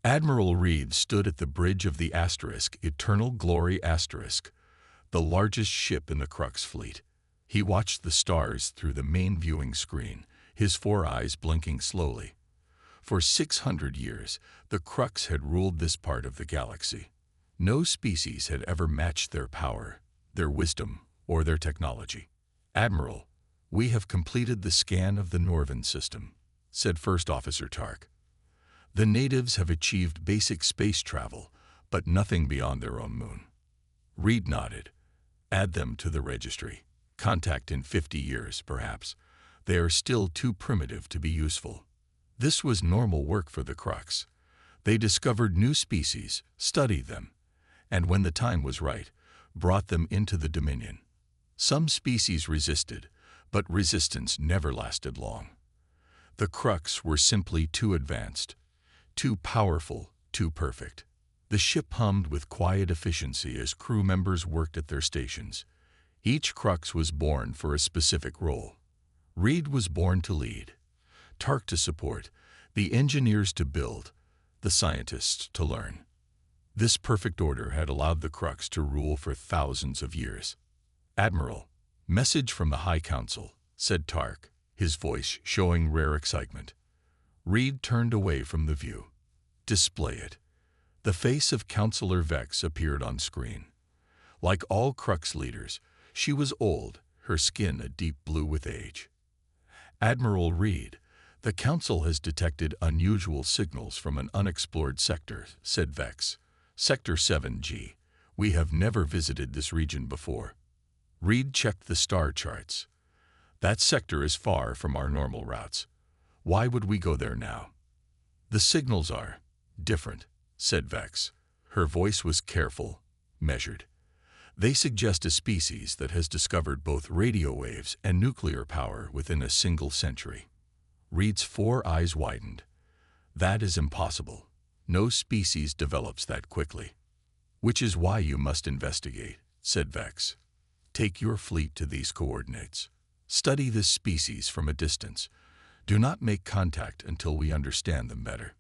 Admiral Reed stood at the bridge of the Asterisk, Eternal Glory Asterisk, the largest ship in the Crux fleet. He watched the stars through the main viewing screen, his four eyes blinking slowly. For 600 years, the Crux had ruled this part of the galaxy. No species had ever matched their power, their wisdom, or their technology. "Admiral, we have completed the scan of the Norvan system," said First Officer Tark. "The natives have achieved basic space travel, but nothing beyond their own moon." Reed nodded. "Add them to the registry. Contact in 50 years, perhaps. They are still too primitive to be useful." This was normal work for the Crux. They discovered new species, studied them, and when the time was right, brought them into the Dominion. Some species resisted, but resistance never lasted long. The Crux were simply too advanced, too powerful, too perfect. The ship hummed with quiet efficiency as crew members worked at their stations. Each Crux was born for a specific role. Reed was born to lead, Tark to support, the engineers to build, the scientists to learn. This perfect order had allowed the Crux to rule for thousands of years. "Admiral, message from the High Council," said Tark, his voice showing rare excitement. Reed turned away from the view. "Display it." The face of Counselor Vex appeared on screen. Like all Crux leaders, she was old, her skin a deep blue with age. "Admiral Reed, the Council has detected unusual signals from an unexplored sector," said Vex. "Sector 7G. We have never visited this region before." Reed checked the star charts. "That sector is far from our normal routes. Why would we go there now?" "The signals are different," said Vex. Her voice was careful, measured. "They suggest a species that has discovered both radio waves and nuclear power within a single century." Reed's four eyes widened. "That is impossible. No species develops that quickly." "Which is why you must investigate," said Vex. "Take your fleet to these coordinates. Study this species from a distance. Do not make contact until we understand them better."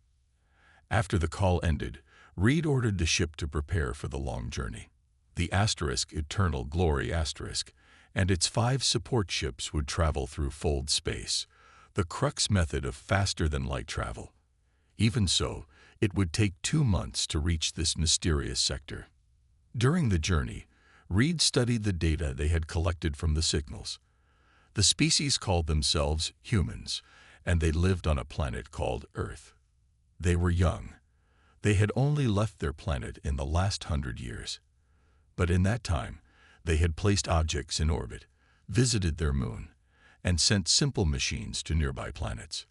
After the call ended, Reed ordered the ship to prepare for the long journey. The Asterisk, Eternal Glory Asterisk, and its 5 support ships would travel through fold space, the Crux method of faster-than-light travel. Even so, it would take 2 months to reach this mysterious sector. During the journey, Reed studied the data they had collected from the signals. The species called themselves humans, and they lived on a planet called Earth. They were young. They had only left their planet in the last 100 years. But in that time, they had placed objects in orbit, visited their moon, and sent simple machines to nearby planets.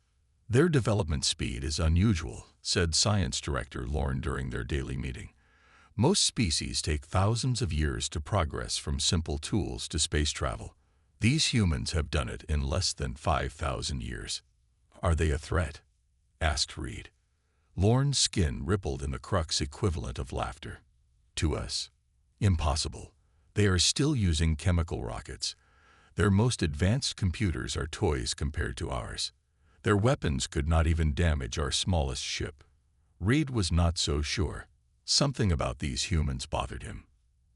"Their development speed is unusual," said Science Director Lorne during their daily meeting. "Most species take thousands of years to progress from simple tools to space travel. These humans have done it in less than 5,000 years. "Are they a threat?" asked Reed. Lorne's skin rippled in the Crux equivalent of laughter. "To us? Impossible. They are still using chemical rockets. Their most advanced computers are toys compared to ours. Their weapons could not even damage our smallest ship." Reed was not so sure. Something about these humans bothered him.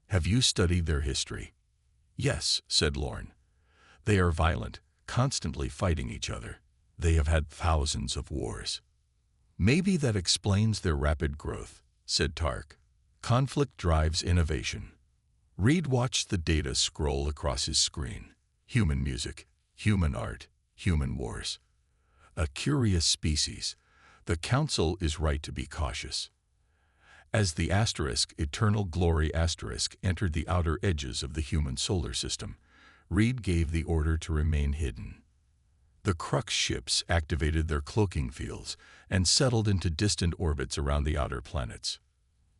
"Have you studied their history?" "Yes," said Lorne. "They are violent, constantly fighting each other. They have had thousands of wars." "Maybe that explains their rapid growth," said Tark. "Conflict drives innovation." Reed watched the data scroll across his screen. Human music, human art, human wars. A curious species. The Council is right to be cautious. As the Asterisk, Eternal Glory Asterisk, entered the outer edges of the human solar system, Reed gave the order to remain hidden. The Crux ships activated their cloaking fields and settled into distant orbits around the outer planets.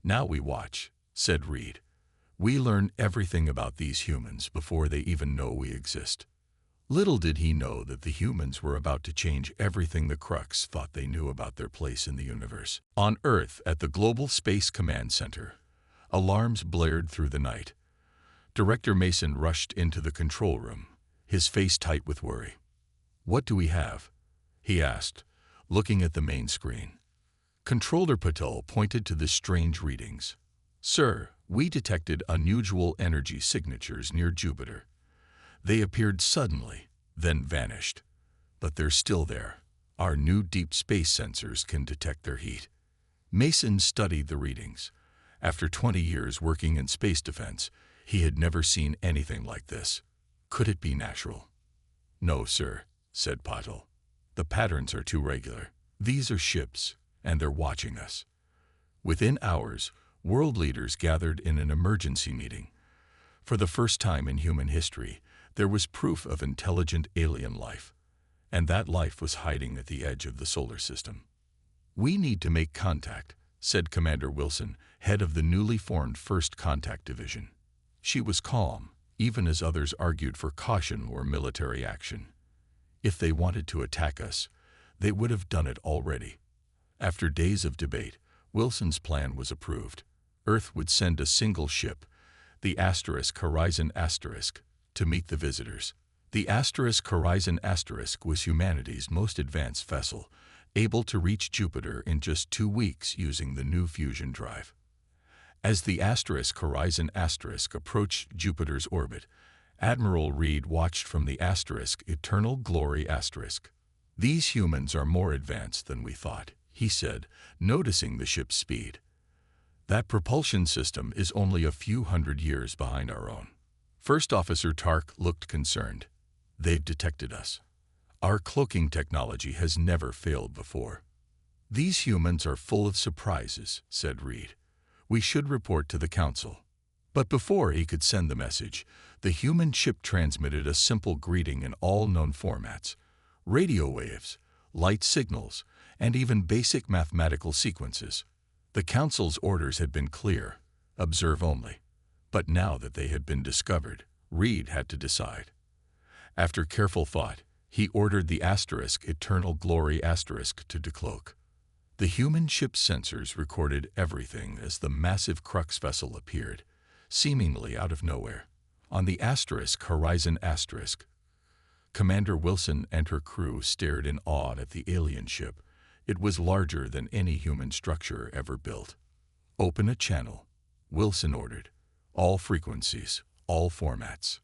"Now we watch," said Reed. "We learn everything about these humans before they even know we exist." Little did he know that the humans were about to change everything the Crux thought they knew about their place in the universe. On Earth, at the Global Space Command Center, alarms blared through the night. Director Mason rushed into the control room, his face tight with worry. "What do we have?" he asked, looking at the main screen. Controller Patel pointed to the strange readings. "Sir, we detected unusual energy signatures near Jupiter. They appeared suddenly, then vanished. But they're still there. Our new deep space sensors can detect their heat." Mason studied the readings. After 20 years working in space defense, he had never seen anything like this. Could it be natural? "No, sir," said Patel. "The patterns are too regular. These are ships, and they're watching us." Within hours, world leaders gathered in an emergency meeting. For the first time in human history, there was proof of intelligent alien life, and that life was hiding at the edge of the solar system. "We need to make contact," said Commander Wilson, head of the newly formed First Contact Division. She was calm, even as others argued for caution or military action. If they wanted to attack us, they would have done it already. After days of debate, Wilson's plan was approved. Earth would send a single ship, the Horizon Asterisk, to meet the visitors. The Horizon Asterisk was humanity's most advanced vessel, able to reach Jupiter in just 2 weeks using the new fusion drive. As the Horizon Asterisk approached Jupiter's orbit, Admiral Reed watched from the Eternal Glory Asterisk. "These humans are more advanced than we thought," he said, noticing the ship's speed. "That propulsion system is only a few hundred years behind our own." First Officer Tark looked concerned. "They've detected us. Our cloaking technology has never failed before." "These humans are full of surprises," said Reed. "We should report to the Council." But before he could send the message, the human ship transmitted a simple greeting in all known formats: radio waves, light signals, and even basic mathematical sequences. The Council's orders had been clear: observe only. But now that they had been discovered, Reed had to decide. After careful thought, he ordered the Eternal Glory Asterisk to decloak. The human ship's sensors recorded everything as the massive Crux vessel appeared, seemingly out of nowhere. On the Horizon Asterisk, Commander Wilson and her crew stared in awe at the alien ship. It was larger than any human structure ever built. "Open a channel," Wilson ordered. "All frequencies, all formats."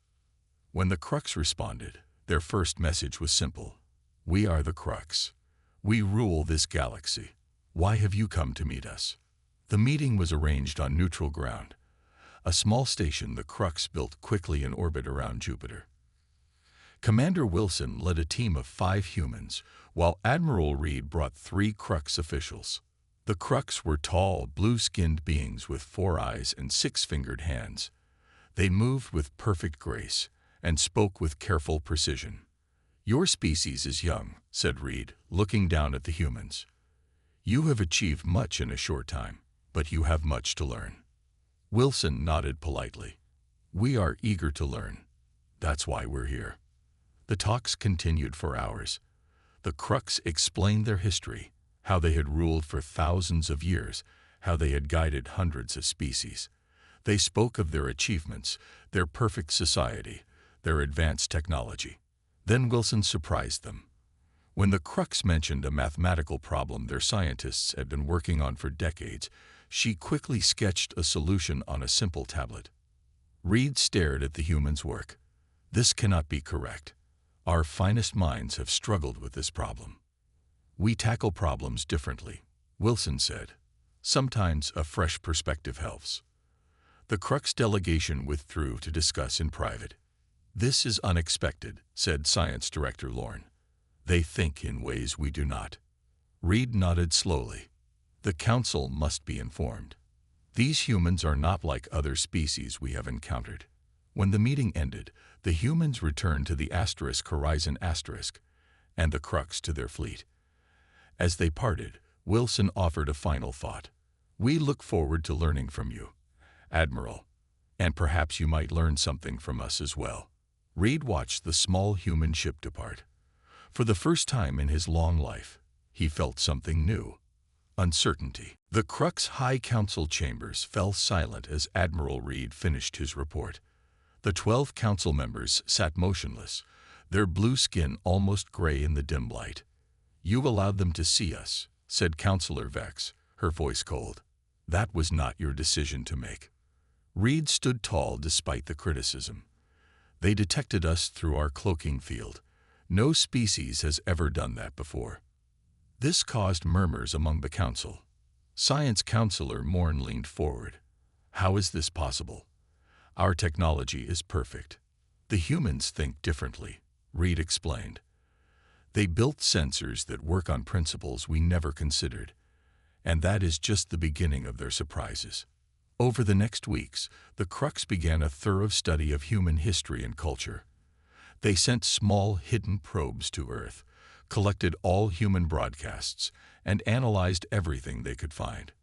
When the Crux responded, their first message was simple: "We are the Crux. We rule this galaxy. Why have you come to meet us?" The meeting was arranged on neutral ground, a small station the Crux built quickly in orbit around Jupiter. Commander Wilson led a team of 5 humans, while Admiral Reed brought 3 Crux officials. The Crux were tall, blue-skinned beings with 4 eyes and 6-fingered hands. They moved with perfect grace and spoke with careful precision. "Your species is young," said Reed, looking down at the humans. "You have achieved much in a short time, but you have much to learn." Wilson nodded politely. "We are eager to learn. That's why we're here." The talks continued for hours. The Crux explained their history, how they had ruled for thousands of years, how they had guided hundreds of species. They spoke of their achievements, their perfect society, their advanced technology. Then Wilson surprised them. When the Crux mentioned a mathematical problem their scientists had been working on for decades, she quickly sketched a solution on a simple tablet. Reed stared at the human's work. "This cannot be correct. Our finest minds have struggled with this problem." "We tackle problems differently," Wilson said. "Sometimes a fresh perspective helps." The Crux delegation withdrew to discuss in private. "This is unexpected," said Science Director Lorne. "They think in ways we do not." Reed nodded slowly. "The Council must be informed. These humans are not like other species we have encountered." When the meeting ended, the humans returned to the Horizon Asterisk, and the Crux to their fleet. As they parted, Wilson offered a final thought. "We look forward to learning from you, Admiral, and perhaps you might learn something from us as well." Reed watched the small human ship depart. For the first time in his long life, he felt something new: uncertainty. The Crux High Council chambers fell silent as Admiral Reed finished his report. The 12 council members sat motionless, their blue skin almost gray in the dim light. "You allowed them to see us," said Counselor Vex, her voice cold. "That was not your decision to make." Reed stood tall despite the criticism. "They detected us through our cloaking field. No species has ever done that before." This caused murmurs among the council. Science Counselor Morn leaned forward. "How is this possible? Our technology is perfect. The humans think differently," Reed explained. "They built sensors that work on principles we never considered, and that is just the beginning of their surprises." Over the next weeks, the Crux began a thorough study of human history and culture. They sent small, hidden probes to Earth, collected all human broadcasts, and analyzed everything they could find.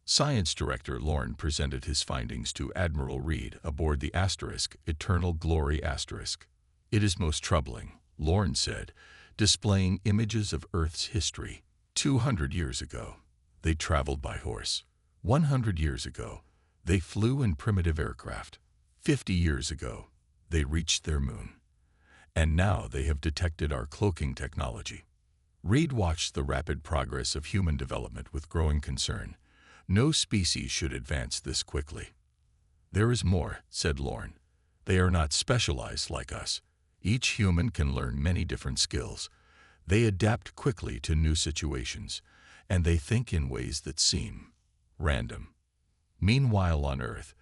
Science Director Lorne presented his findings to Admiral Reed aboard the Asterisk, Eternal Glory Asterisk. "It is most troubling," Lorne said, displaying images of Earth's history. 200 years ago, they traveled by horse. 100 years ago, they flew in primitive aircraft. 50 years ago, they reached their moon. And now they have detected our cloaking technology." Reed watched the rapid progress of human development with growing concern. No species should advance this quickly. "There is more," said Lorne. "They are not specialized like us. Each human can learn many different skills. They adapt quickly to new situations, and they think in ways that seem random." Meanwhile on Earth,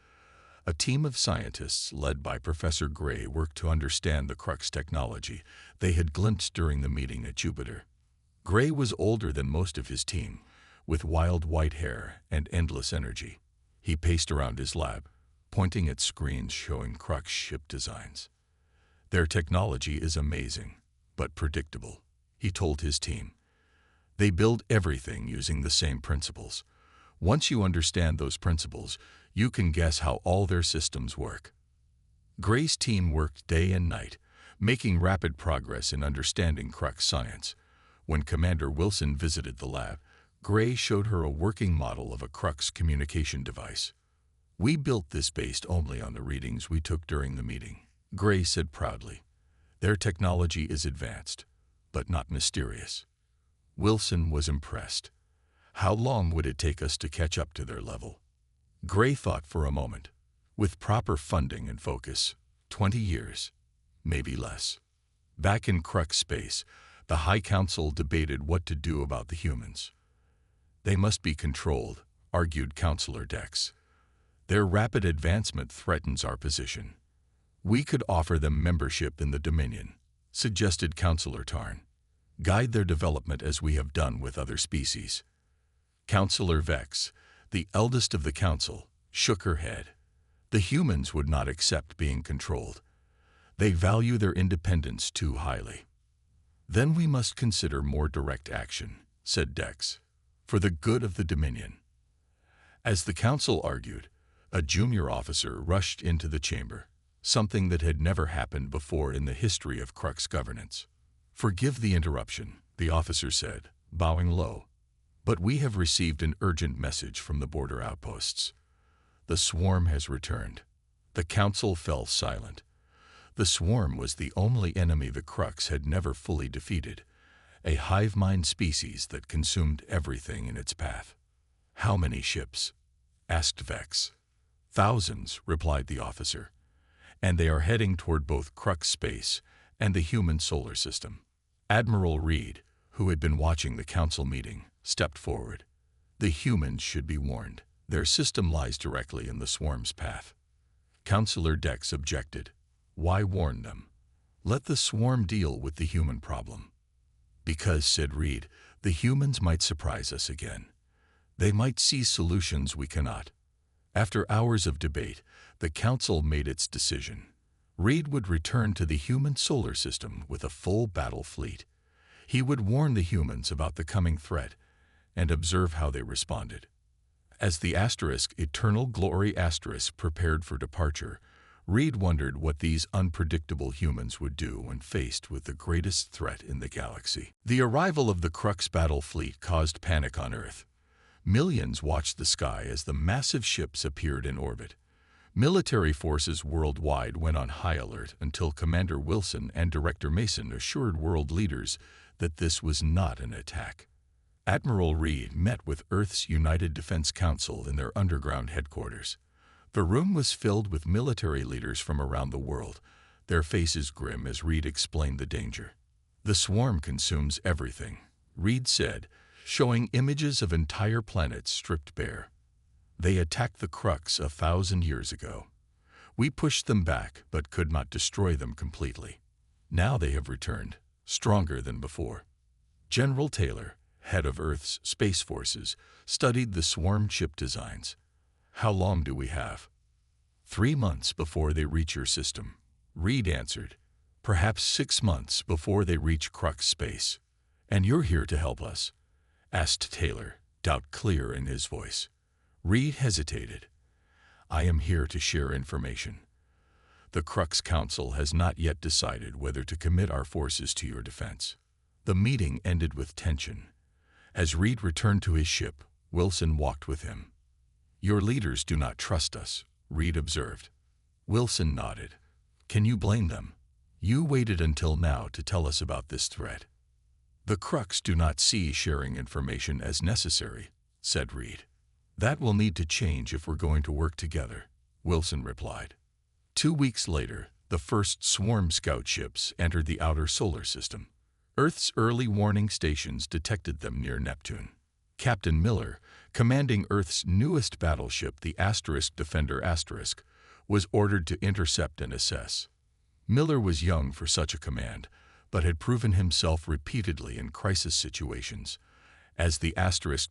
a team of scientists led by Professor Gray worked to understand the Crux technology they had glimpsed during the meeting at Jupiter. Gray was older than most of his team, with wild white hair and endless energy. He paced around his lab, pointing at screens showing Crux ship designs. "Their technology is amazing, but predictable," he told his team. "They build everything using the same principles. Once you understand those principles, you can guess how all their systems work." Gray's team worked day and night, making rapid progress in understanding Crux science. When Commander Wilson visited the lab, Gray showed her a working model of a Crux communication device. "We built this based only on the readings we took during the meeting," Gray said proudly. "Their technology is advanced, but not mysterious." Wilson was impressed. "How long would it take us to catch up to their level?" Gray thought for a moment. "With proper funding and focus, 20 years, maybe less." Back in Crux space, the High Council debated what to do about the humans. "They must be controlled," argued Counselor Dex. "Their rapid advancement threatens our position." "We could offer them membership in the Dominion," suggested Counselor Tarn. "Guide their development as we have done with other species." Counselor Vex, the eldest of the council, shook her head. "The humans would not accept being controlled. They value their independence too highly." "Then we must consider more direct action," said Dex, "for the good of the Dominion." As the council argued, a junior officer rushed into the chamber, something that had never happened before in the history of Crux governance. "Forgive the interruption," the officer said, bowing low, "but we have received an urgent message from the border outposts. The swarm has returned." The council fell silent. The swarm was the only enemy the Crux had never fully defeated, a hive-mind species that consumed everything in its path. "How many ships?" asked Vex. "Thousands," replied the officer, "and they are heading toward both Crux space and the human solar system." Admiral Reed, who had been watching the council meeting, stepped forward. "The humans should be warned. Their system lies directly in the swarm's path." Counselor Dex objected. "Why warn them? Let the swarm deal with the human problem." "Because," said Reed, "the humans might surprise us again. They might see solutions we cannot." After hours of debate, the council made its decision. Reed would return to the human solar system with a full battle fleet. He would warn the humans about the coming threat and observe how they responded. As the Asterisk, Eternal Glory Asterisk, prepared for departure, Reed wondered what these unpredictable humans would do when faced with the greatest threat in the galaxy. The arrival of the Crux battle fleet caused panic on Earth. Millions watched the sky as the massive ships appeared in orbit. Military forces worldwide went on high alert until Commander Wilson and Director Mason assured world leaders that this was not an attack. Admiral Reed met with Earth's United Defense Council in their underground headquarters. The room was filled with military leaders from around the world, their faces grim as Reed explained the danger. "The swarm consumes everything," Reed said, showing images of entire planets stripped bare. "They attacked the Crux 1,000 years ago. We pushed them back but could not destroy them completely. Now they have returned, stronger than before." General Taylor, head of Earth's Space Forces, studied the swarm ship designs. "How long do we have?" 3 months before they reach your system," Reed answered. "Perhaps 6 months before they reach Crux space." "And you're here to help us?" asked Taylor, doubt clear in his voice. Reed hesitated. "I am here to share information. The Crux Council has not yet decided whether to commit our forces to your defense." The meeting ended with tension. As Reed returned to his ship, Wilson walked with him. "Your leaders do not trust us," Reed observed. Wilson nodded. "Can you blame them? You waited until now to tell us about this threat." "The Crux do not see sharing information as necessary," said Reed. "That will need to change if we're going to work together," Wilson replied. 2 weeks later, the first swarm scout ships entered the outer solar system. Earth's early warning stations detected them near Neptune. Captain Miller, commanding Earth's newest battleship, the Defender Asterisk, was ordered to intercept and assess. Miller was young for such a command, but had proven himself repeatedly in crisis situations. As the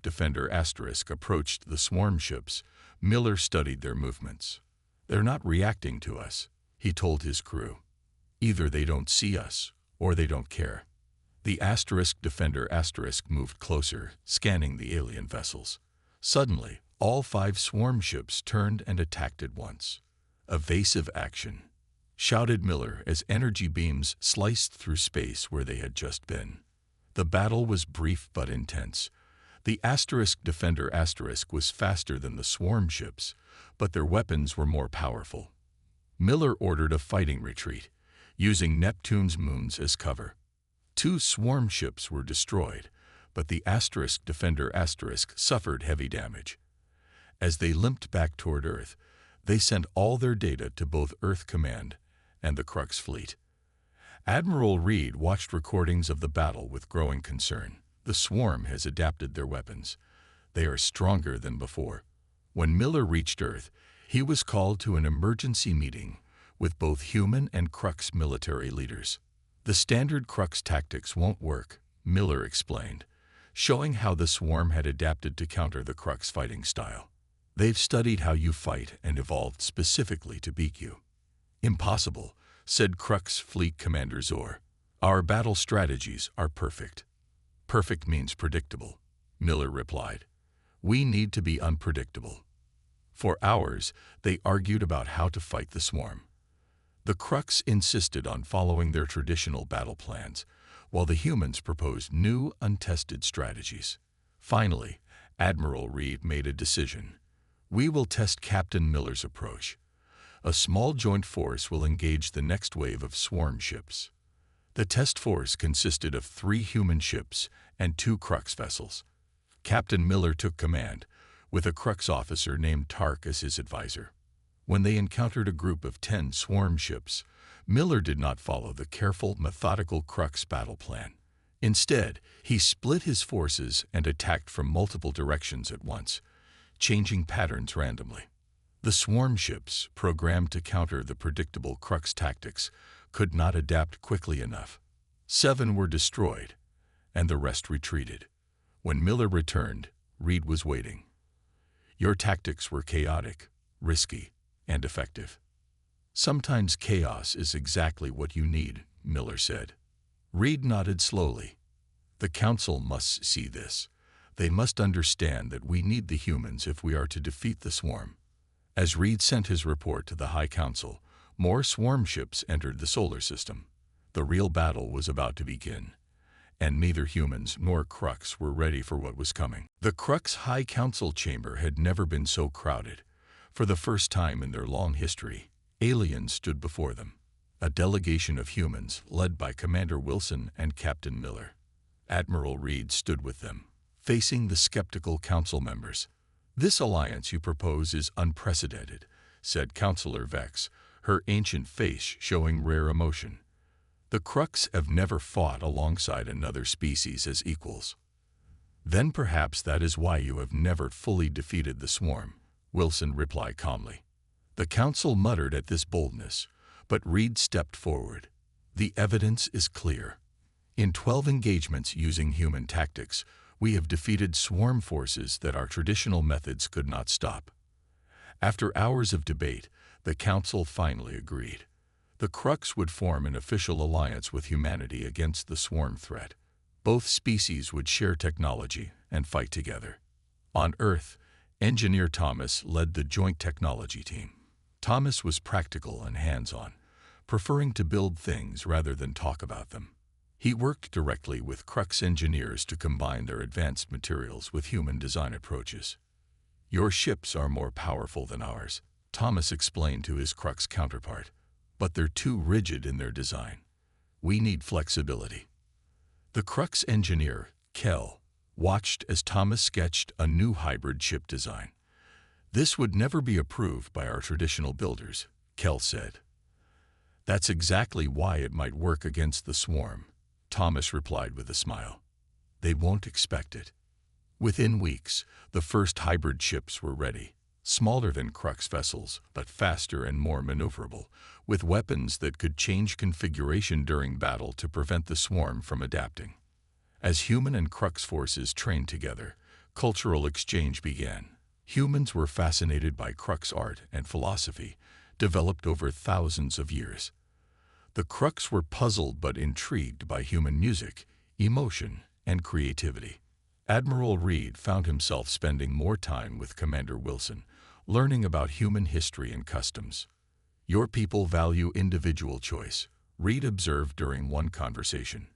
Defender Asterisk approached the swarm ships, Miller studied their movements. "They're not reacting to us," he told his crew. "Either they don't see us, or they don't care." The Defender Asterisk moved closer, scanning the alien vessels. Suddenly, all 5 swarm ships turned and attacked at once. "Evasive action," shouted Miller as energy beams sliced through space where they had just been. The battle was brief but intense. The Defender Asterisk was faster than the swarm ships, but their weapons were more powerful. Miller ordered a fighting retreat, using Neptune's moons as cover. 2 swarm ships were destroyed, but the Defender Asterisk suffered heavy damage. As they limped back toward Earth, they sent all their data to both Earth Command and the Crux fleet. Admiral Reed watched recordings of the battle with growing concern. "The swarm has adapted their weapons. They are stronger than before." When Miller reached Earth, he was called to an emergency meeting with both human and Crux military leaders. "The standard Crux tactics won't work," Miller explained, showing how the swarm had adapted to counter the Crux fighting style. "They've studied how you fight and evolved specifically to beat you." "Impossible," said Crux Fleet Commander Zor. "Our battle strategies are perfect." "Perfect means predictable," Miller replied. "We need to be unpredictable." For hours, they argued about how to fight the swarm. The Crux insisted on following their traditional battle plans, while the humans proposed new, untested strategies. Finally, Admiral Reed made a decision. "We will test Captain Miller's approach. A small joint force will engage the next wave of swarm ships." The test force consisted of 3 human ships and 2 Crux vessels. Captain Miller took command, with a Crux officer named Tark as his advisor. When they encountered a group of 10 swarm ships, Miller did not follow the careful, methodical Crux battle plan. Instead, he split his forces and attacked from multiple directions at once, changing patterns randomly. The swarm ships, programmed to counter the predictable Crux tactics, could not adapt quickly enough. 7 were destroyed, and the rest retreated. When Miller returned, Reed was waiting. "Your tactics were chaotic, risky, and effective." "Sometimes chaos is exactly what you need," Miller said. Reed nodded slowly. "The Council must see this. They must understand that we need the humans if we are to defeat the swarm." As Reed sent his report to the High Council, more swarm ships entered the solar system. The real battle was about to begin, and neither humans nor Crux were ready for what was coming. The Crux High Council chamber had never been so crowded. For the first time in their long history, aliens stood before them. A delegation of humans led by Commander Wilson and Captain Miller. Admiral Reed stood with them, facing the skeptical council members. "This alliance you propose is unprecedented," said Councillor Vex, her ancient face showing rare emotion. "The Crux have never fought alongside another species as equals." "Then perhaps that is why you have never fully defeated the swarm," Wilson replied calmly. The council muttered at this boldness, but Reed stepped forward. "The evidence is clear. In 12 engagements using human tactics, we have defeated swarm forces that our traditional methods could not stop." After hours of debate, the council finally agreed. The Crux would form an official alliance with humanity against the swarm threat. Both species would share technology and fight together. On Earth, Engineer Thomas led the joint technology team. Thomas was practical and hands-on, preferring to build things rather than talk about them. He worked directly with Crux engineers to combine their advanced materials with human design approaches. "Your ships are more powerful than ours," Thomas explained to his Crux counterpart, "but they're too rigid in their design. We need flexibility." The Crux engineer, Kell, watched as Thomas sketched a new hybrid ship design. "This would never be approved by our traditional builders," Kell said. "That's exactly why it might work against the swarm," Thomas replied with a smile. "They won't expect it." Within weeks, the first hybrid ships were ready, smaller than Crux vessels, but faster and more maneuverable, with weapons that could change configuration during battle to prevent the swarm from adapting. As human and Crux forces trained together, cultural exchange began. Humans were fascinated by Crux art and philosophy, developed over thousands of years. The Crux were puzzled but intrigued by human music, emotion, and creativity. Admiral Reed found himself spending more time with Commander Wilson, learning about human history and customs. "Your people value individual choice," Reed observed during one conversation.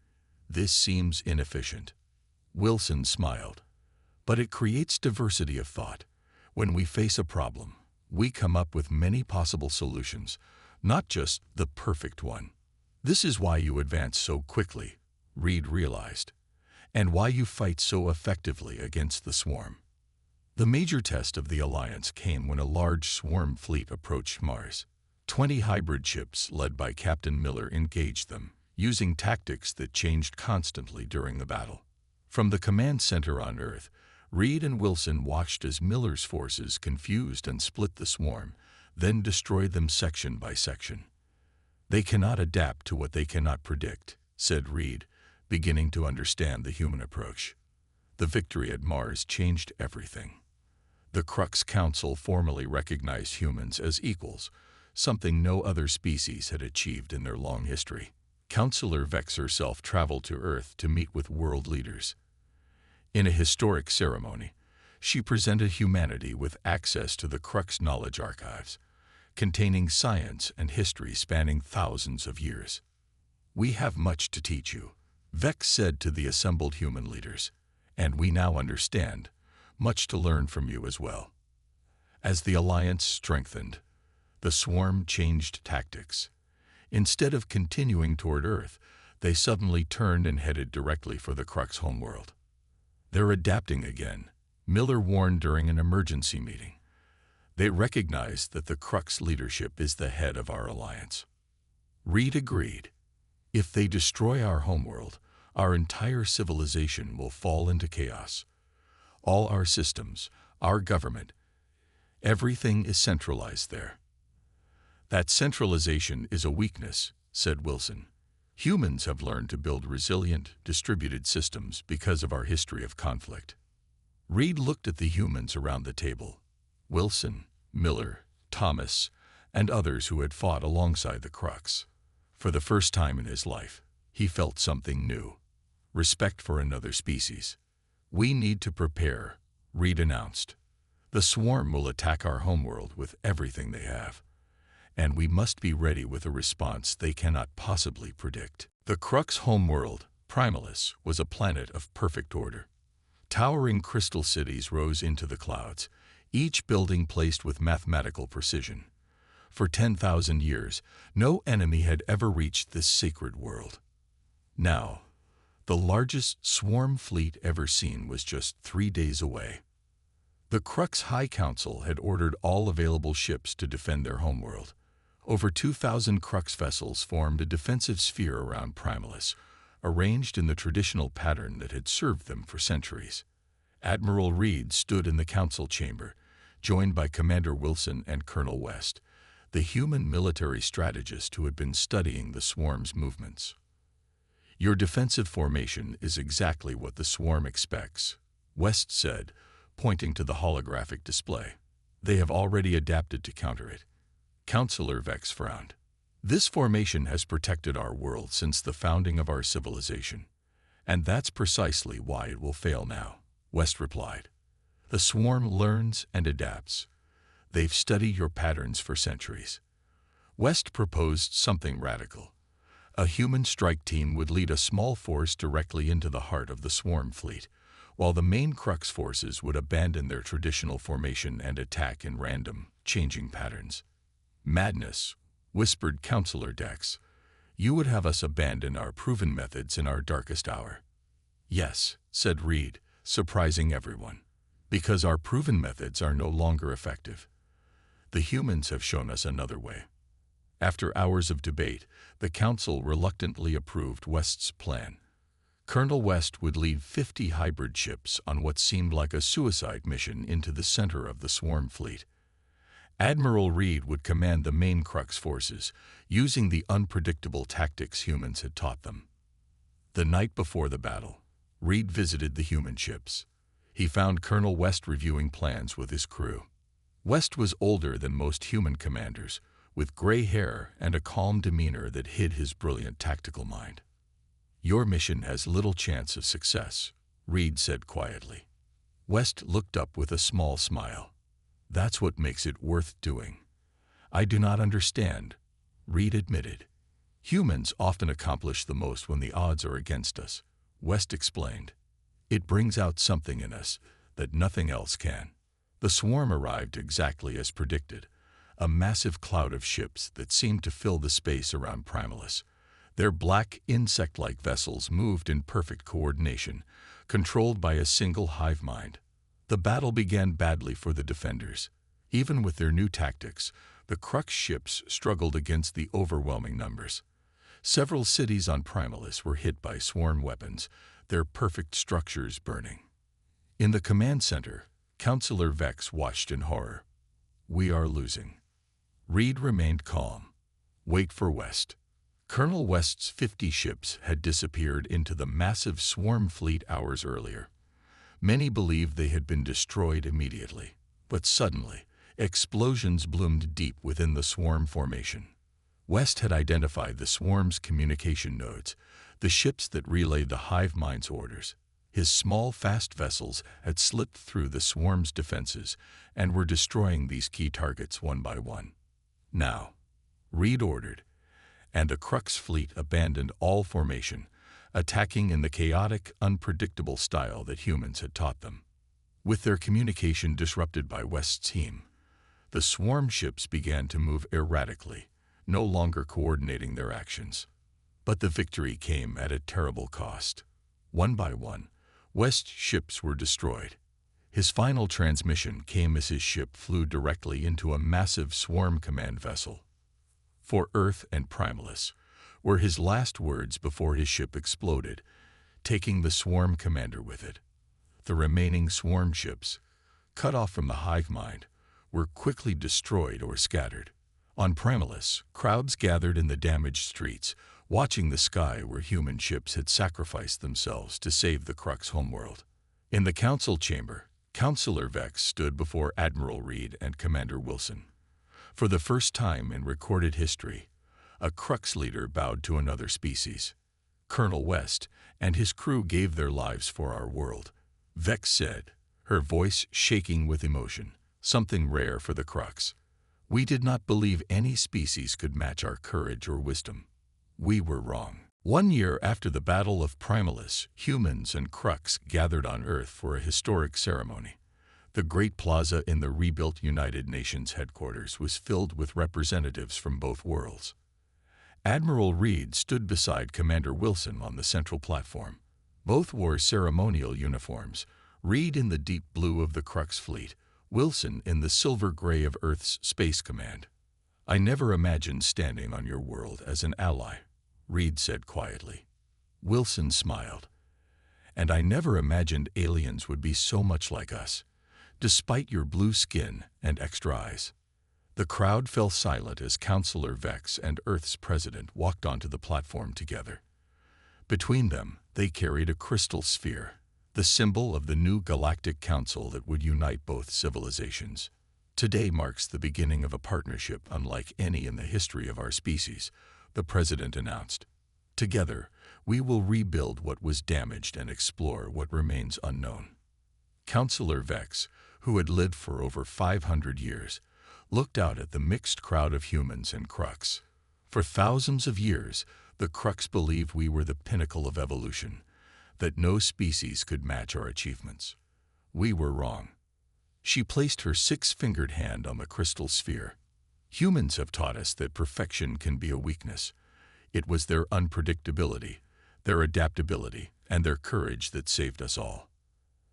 "This seems inefficient." Wilson smiled. "But it creates diversity of thought. When we face a problem, we come up with many possible solutions, not just the perfect one. This is why you advance so quickly," Reed realized, "and why you fight so effectively against the swarm." The major test of the alliance came when a large swarm fleet approached Mars. 20 hybrid ships led by Captain Miller engaged them, using tactics that changed constantly during the battle. From the command center on Earth, Reed and Wilson watched as Miller's forces confused and split the swarm, then destroyed them section by section. "They cannot adapt to what they cannot predict," said Reed, beginning to understand the human approach. The victory at Mars changed everything. The Crux Council formally recognized humans as equals, something no other species had achieved in their long history. Councillor Vex herself traveled to Earth to meet with world leaders. In a historic ceremony, she presented humanity with access to the Crux knowledge archives, containing science and history spanning thousands of years. "We have much to teach you," Vex said to the assembled human leaders, "and we now understand much to learn from you as well." As the alliance strengthened, the swarm changed tactics. Instead of continuing toward Earth, they suddenly turned and headed directly for the Crux homeworld. "They're adapting again," Miller warned during an emergency meeting. "They recognize that the Crux leadership is the head of our alliance." Reed agreed. "If they destroy our homeworld, our entire civilization will fall into chaos. All our systems, our government, everything is centralized there." "That centralization is a weakness," said Wilson. "Humans have learned to build resilient, distributed systems because of our history of conflict." Reed looked at the humans around the table. Wilson, Miller, Thomas, and others who had fought alongside the Crux. For the first time in his life, he felt something new: respect for another species. "We need to prepare," Reed announced. "The swarm will attack our homeworld with everything they have, and we must be ready with a response they cannot possibly predict." The Crux homeworld, Primalis, was a planet of perfect order. Towering crystal cities rose into the clouds, each building placed with mathematical precision. For 10,000 years, no enemy had ever reached this sacred world. Now, The largest swarm fleet ever seen was just 3 days away. The Crux High Council had ordered all available ships to defend their homeworld. Over 2,000 Crux vessels formed a defensive sphere around Primalis, arranged in the traditional pattern that had served them for centuries. Admiral Reed stood in the council chamber, joined by Commander Wilson and Colonel West, the human military strategist who had been studying the swarm's movements. "Your defensive formation is exactly what the swarm expects," West said, pointing to the holographic display. "They have already adapted to counter it." Counselor Vex frowned. "This formation has protected our world since the founding of our civilization, and that's precisely why it will fail now," West replied. "The swarm learns and adapts. They've studied your patterns for centuries." West proposed something radical. A human strike team would lead a small force directly into the heart of the swarm fleet, while the main Crux forces would abandon their traditional formation and attack in random, changing patterns. "Madness," whispered Counselor Dex. "You would have us abandon our proven methods in our darkest hour." "Yes," said Reed, surprising everyone, "because our proven methods are no longer effective. The humans have shown us another way." After hours of debate, the council reluctantly approved West's plan. Colonel West would lead 50 hybrid ships on what seemed like a suicide mission into the center of the swarm fleet. Admiral Reed would command the main Crux forces, using the unpredictable tactics humans had taught them. The night before the battle, Reed visited the human ships. He found Colonel West reviewing plans with his crew. West was older than most human commanders, with gray hair and a calm demeanor that hid his brilliant tactical mind. "Your mission has little chance of success," Reed said quietly. West looked up with a small smile. "That's what makes it worth doing." "I do not understand," Reed admitted. "Humans often accomplish the most when the odds are against us," West explained. "It brings out something in us that nothing else can." The swarm arrived exactly as predicted, a massive cloud of ships that seemed to fill the space around Primalis. Their black, insect-like vessels moved in perfect coordination, controlled by a single hive mind. The battle began badly for the defenders. Even with their new tactics, the Crux ships struggled against the overwhelming numbers. Several cities on Primalis were hit by swarm weapons, their perfect structures burning. In the command center, Counselor Vex watched in horror. "We are losing." Reed remained calm. "Wait for West." Colonel West's 50 ships had disappeared into the massive swarm fleet hours earlier. Many believed they had been destroyed immediately, but suddenly, explosions bloomed deep within the swarm formation. West had identified the swarm's communication nodes, the ships that relayed the hive mind's orders. His small, fast vessels had slipped through the swarm's defenses and were destroying these key targets one by one. "Now," Reed ordered, and the Crux fleet abandoned all formation, attacking in the chaotic, unpredictable style that humans had taught them. With their communication disrupted by West's team, the swarm ships began to move erratically, no longer coordinating their actions. But the victory came at a terrible cost. One by one, West's ships were destroyed. His final transmission came as his ship flew directly into a massive swarm command vessel. "For Earth and Primalis," were his last words before his ship exploded, taking the swarm commander with it. The remaining swarm ships, cut off from the hive mind, were quickly destroyed or scattered. On Primalis, crowds gathered in the damaged streets, watching the sky where human ships had sacrificed themselves to save the Crux homeworld. In the council chamber, Counselor Vex stood before Admiral Reed and Commander Wilson. For the first time in recorded history, a Crux leader bowed to another species. "Colonel West and his crew gave their lives for our world," Vex said, her voice shaking with emotion, something rare for the Crux. "We did not believe any species could match our courage or wisdom. We were wrong." 1 year after the Battle of Primalis, humans and Crux gathered on Earth for a historic ceremony. The Great Plaza in the rebuilt United Nations headquarters was filled with representatives from both worlds. Admiral Reed stood beside Commander Wilson on the central platform. Both wore ceremonial uniforms, Reed in the deep blue of the Crux fleet, Wilson in the silver gray of Earth's Space Command. "I never imagined standing on your world as an ally," Reed said quietly. Wilson smiled. "And I never imagined aliens would be so much like us, despite your blue skin and extra eyes." The crowd fell silent as Counselor Vex and Earth's president walked onto the platform together. Between them, they carried a crystal sphere, the symbol of the new Galactic Council that would unite both civilizations. "Today marks the beginning of a partnership unlike any in the history of our species," the president announced. "Together, we will rebuild what was damaged and explore what remains unknown." Counselor Vex, who had lived for over 500 years, looked out at the mixed crowd of humans and Crux. "For thousands of years, the Crux believed we were the pinnacle of evolution, that no species could match our achievements. We were wrong." She placed her six-fingered hand on the crystal sphere. "Humans have taught us that perfection can be a weakness. It was their unpredictability, their adaptability, and their courage that saved us all."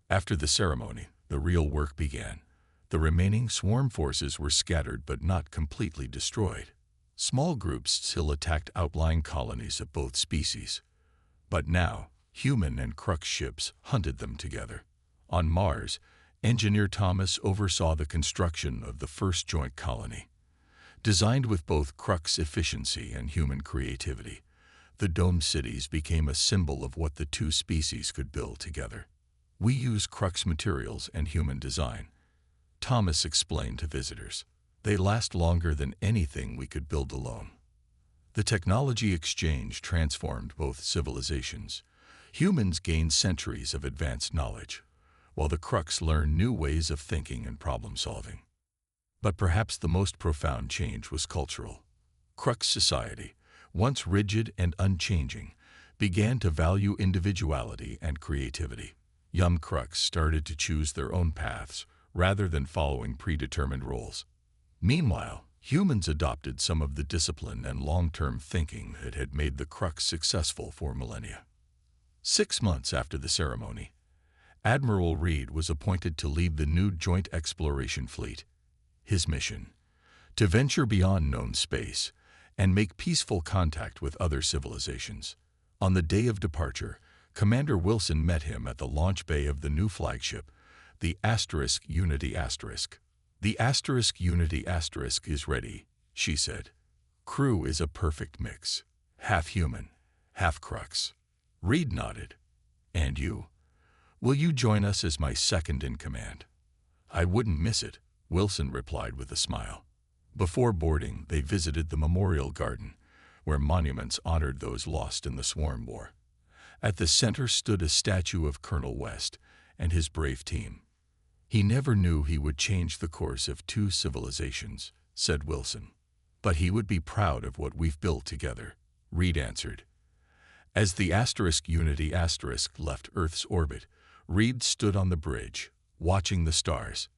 After the ceremony, the real work began. The remaining swarm forces were scattered but not completely destroyed. Small groups still attacked outlying colonies of both species. But now, human and Crux ships hunted them together. On Mars, Engineer Thomas oversaw the construction of the first joint colony. Designed with both Crux efficiency and human creativity, the dome cities became a symbol of what the two species could build together. "We use Crux materials and human design," Thomas explained to visitors. "They last longer than anything we could build alone." The technology exchange transformed both civilizations. Humans gained centuries of advanced knowledge, while the Crux learned new ways of thinking and problem-solving. But perhaps the most profound change was cultural. Crux society, once rigid and unchanging, began to value individuality and creativity. Young Crux started to choose their own paths rather than following predetermined roles. Meanwhile, humans adopted some of the discipline and long-term thinking that had made the Crux successful for millennia. 6 months after the ceremony, Admiral Reed was appointed to lead the new Joint Exploration Fleet. His mission: to venture beyond known space and make peaceful contact with other civilizations. On the day of departure, Commander Wilson met him at the launch bay of the new flagship, the *Unity*. "The *Unity* is ready," she said. "Crew is a perfect mix. Half human, half Crux." Reed nodded. "And you? Will you join us as my second in command?" "I wouldn't miss it," Wilson replied with a smile. Before boarding, they visited the Memorial Garden, where monuments honored those lost in the Swarm War. At the center stood a statue of Colonel West and his brave team. "He never knew he would change the course of two civilizations," said Wilson. "But he would be proud of what we've built together," Reed answered. As the *Unity* left Earth's orbit, Reed stood on the bridge, watching the stars.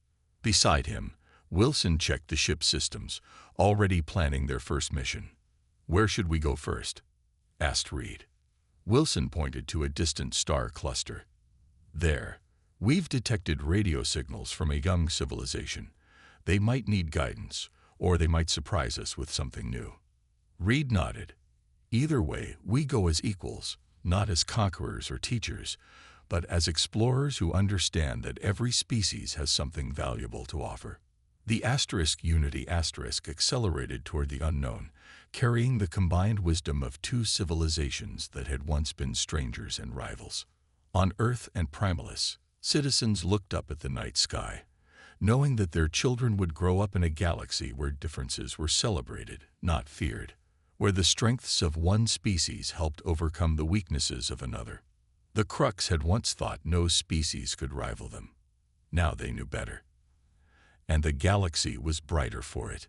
Beside him, Wilson checked the ship systems, already planning their first mission. "Where should we go first?" asked Reed. Wilson pointed to a distant star cluster. "There. We've detected radio signals from a young civilization. They might need guidance, or they might surprise us with something new." Reed nodded. "Either way, we go as equals, not as conquerors or teachers, but as explorers who understand that every species has something valuable to offer." The *Unity* accelerated toward the unknown, carrying the combined wisdom of two civilizations that had once been strangers and rivals. On Earth and Primalis, citizens looked up at the night sky, knowing that their children would grow up in a galaxy where differences were celebrated, not feared, where the strengths of one species helped overcome the weaknesses of another. The Crux had once thought no species could rival them. Now they knew better. And the galaxy was brighter for it.